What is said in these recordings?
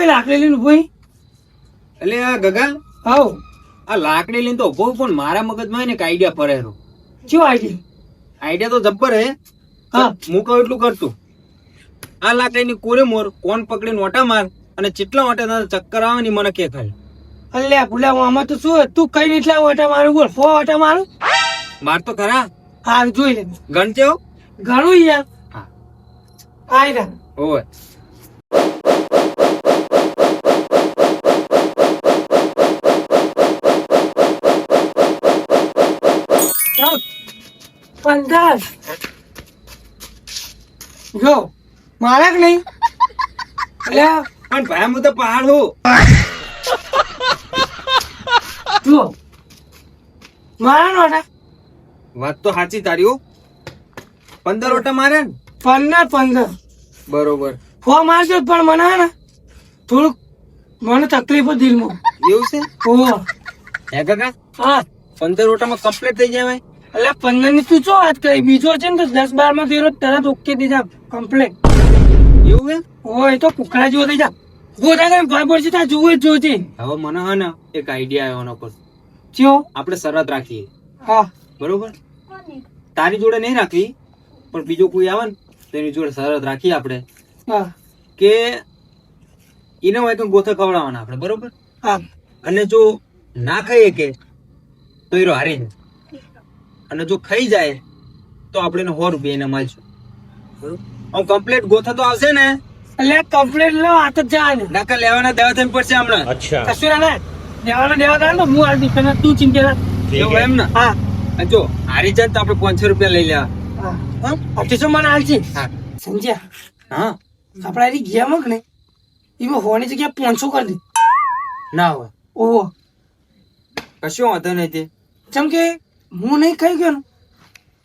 કઈ લાકડી લઈને ઉભો એટલે આ ગગા હાઉ આ લાકડી લઈને તો ઉભો પણ મારા મગજમાં ને એક આઈડિયા ફરેરો. શું આઈડિયા તો જબ્બર હે. હા હું કહું એટલું કરતું. આ લાકડીની કોરે મોર કોણ પકડીને ઓટા માર અને જેટલા ઓટા તારે ચક્કર આવે ને મને કે ખાલી. અલ્યા ભૂલા આમાં તો શું તું કઈ એટલા ઓટા મારું બોલ 4 ઓટા મારું માર તો ખરા. હા જોઈ લે ગણજો ઘણું યાર. હા આયરા ઓય પંદર જો મારા કે નહીં અલ્યા પણ ભાઈ હું તો પહાડ હું. જો મારા નોટા વાત તો સાચી તારી હો. 15 ઓટા મારે ને 15 બરોબર. 4 મારજો પણ મને હે ને થોડુંક મને તકલીફ હોય દિલમાં. એવું છે ઓહો હે કાકા? હા 15 ઓટામાં કમ્પ્લીટ થઈ જાય ભાઈ. એટલે 15 ની તું શું વાત કરી બીજો છે ને તો 10-12 માં તેરો તરત ઓકે થઈ જા કમ્પ્લેટ. એવું હે? ઓય તો કુકડા જેવો થઈ જા ગોધા કઈ ભય પડશે ત્યાં જોવું જ જોજે. હવે મને હે ને એક આઈડિયા આવ્યો એના પર. ચિયો આપણે શરત રાખીએ હા બરોબર. તારી જોડે નહીં રાખવી પણ બીજો કોઈ આવે ને તો એની જોડે શરત રાખીએ આપણે હા કે એને હોય તો ગોથા ખવડાવવાના આપણે બરોબર. હા અને જો ના ખાઈએ કે તો હીરો હારી જાય અને જો ખાઈ જાય તો આપણે એને 100 રૂપિયા એને મળશું બરોબર. આમ કમ્પ્લીટ ગોથા તો આવશે ને એટલે કમ્પ્લેટ લો આ તો જાય ને નાકા લેવાના દેવા થઈને પડશે હમણાં. કશું ના દેવાના દેવા થાય ને હું આ દીકરા તું ચિંતા ના. એવું એમ ને. હા અને જો હારી જાય તો આપણે 500 રૂપિયા લઈ લેવા. હા હા 800 મને હાલશે હા સમજ્યા. હા આપડા એની ગેમ કે ને એમાં હોવાની જગ્યા 500 કરી દે. ના હોય ઓહો કશું વાંધો નહીં તે. જેમ કે હું નહીં ખાઈ ગયો ને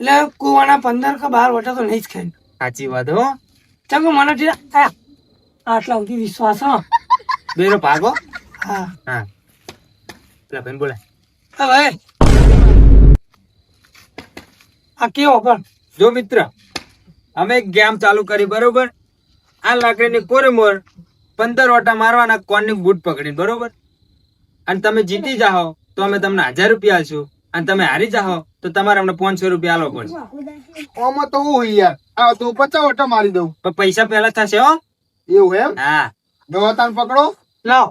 એટલે કુવાના 15 કે 12 વટા તો નહીં જ ખાઈ. સાચી વાત હો. જેમ કે મને આટલા સુધી વિશ્વાસ હા. બેરો ભાગો. હા હા પેલા ભાઈ બોલે હવે આ કેવો પણ જો મિત્ર અમે એક ગેમ ચાલુ કરી બરોબર. આ લાકડીની કોરે મોર 15 ઓટા મારવાના કોણની બૂટ પકડીને બરોબર. અને તમે જીતી જાઓ તો અમે તમને 1000 રૂપિયા આલશું અને તમે હારી જાઓ તો તમારે અમને 500 રૂપિયા આલવો પડશે. આમાં તો હું યાર આ તો 50 ઓટા મારી દઉં. પણ પૈસા પહેલા થશે હો. એવું એમ? હા દવાતાન પકડો. લાવ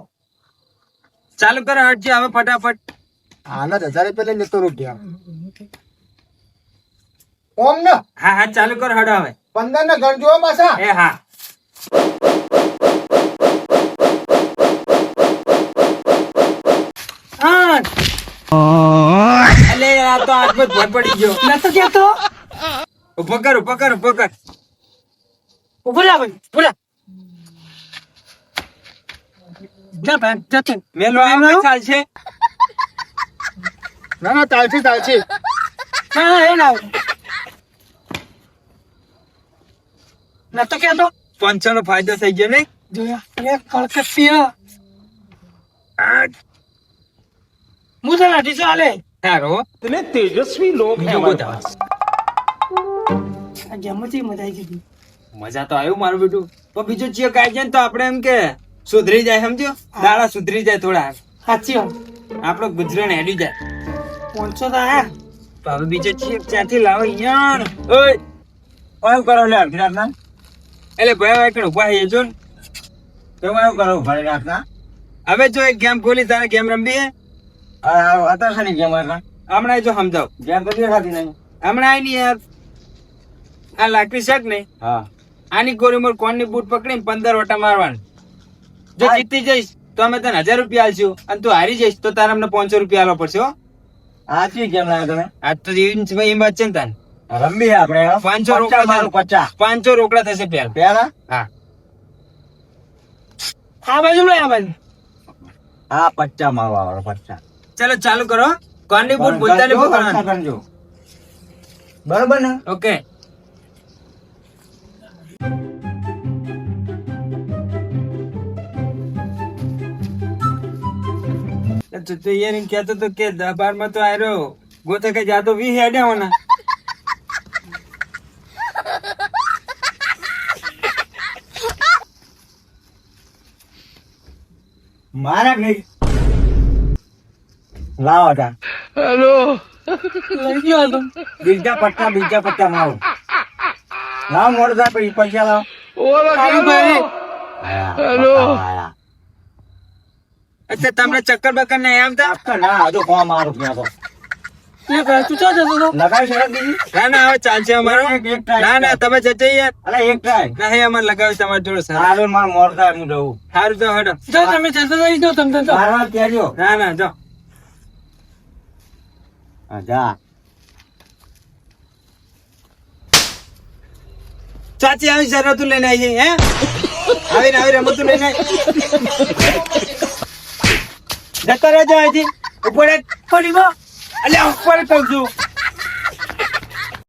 ચાલુ કરો હટજી હવે ફટાફટ. હાલ જ 1000 રૂપિયા લઈને જતો રૂપિયા ઓમ ને હા હા ચાલુ કરો હડો હવે. 15 ને ગણજો પાછા. એ હા હા અલે આ તો આટલો જ ભર પડી ગયો. નતો કેતો ઉભો કર ઉભો કર ઉભો કર. ઉભો લા ભાઈ બોલા જા ભાઈ જતે મેલો આવે ચાલશે. ના ના ચાલશે ચાલશે. હા એ લાવ નતો કેતો 500 નો ફાયદો થઈ ગયો ને. જોયા એક કળકત્તી હું તો નથી ચાલે સારો इतने तेजस्वी लोग हैं બીજો हमारे ગોતા. पास। આ ગેમથી મજા આવી ગઈ. મજા તો આવ્યું મારું બેટું. પણ બીજો ચિયો કાઈ જાય ને તો આપણે એમ કે સુધરી જાય સમજો. દાડા સુધરી જાય થોડા. સાચી વાત આપણો ગુજરાન હેડી જાય. 500 તો આયા તો હવે બીજો ચિયો ક્યાંથી લાવો યાર. ઓય ઓય કરો લે અડધી ના. એટલે ભાઈ એકણ ઉભા હે જો ને. તો હું કરો ભાઈ રાખના. હવે જો એક ગેમ ખોલી તારે ગેમ રમવી હે. અત્યારે ખાલી ગેમ હતા હમણાં જો સમજાવ. ગેમ તો દેખાતી નહીં. હમણાં આઈ ની યાર આ લાકડી શક ને હા આની કોરીમોર કોણની બૂટ પકડીને 15 ઓટા મારવાની. જો જીતી જઈશ તો અમે તને 1000 રૂપિયા આલશું અને તું હારી જઈશ તો તારે અમને 500 રૂપિયા આલવા પડશે હો. આ ચી ગેમ લાવ્યો તમે? આજ તો એમ વાત છે ને તાન. રમી આપણે 500 રોકડા મારું 50 500 રોકડા થશે પેલા. પેલા હા આ બાજુ લો આ બાજુ હા 50 મારવા વાળો 50. ચાલો ચાલુ કરો. કોણની બૂટ ભૂલતા નહીં પકડવાની. કરજો બરોબર ને? ઓકે તો યાર કહેતો તો કે 10-12 માં તો આયરો ગોતે કે જાતો 20 હેડ્યા હોના. મારા નહીં લાવો તા લઈ ગયો હતો. બીજા પટ્ટા મારો લાવો મોડું થાય પછી પૈસા લાવો કાળુભાઈ, આયા. અચ્છા તમને ચક્કર બક્કર નહીં આવતા? આપતા ના હજુ કોણ મારું ત્યાં તો લે ભાઈ, તું ક્યાં જતો હતો? લગાવી શરત દીધી ના ના હવે ચાલશે અમારો. એક try. ના ના તમે જજે યાર. અરે એક ટ્રાય નહીં અમારે લગાવી તમારી જોડે સર. સારું મારું મોડું થાય હું જવું સારું તો હડો. જો તમે જતો રહી જાઓ તમને તો. મારવા કહેજો ના ના જો. હા, જા ચાચી આવી શરતું લઈને આવી હે આવી રમતું લઈને આવી. જતો રહેજો અહીંથી ઉપર જ. પડીમાં. અલ્યા ઉપર જ કહું છું.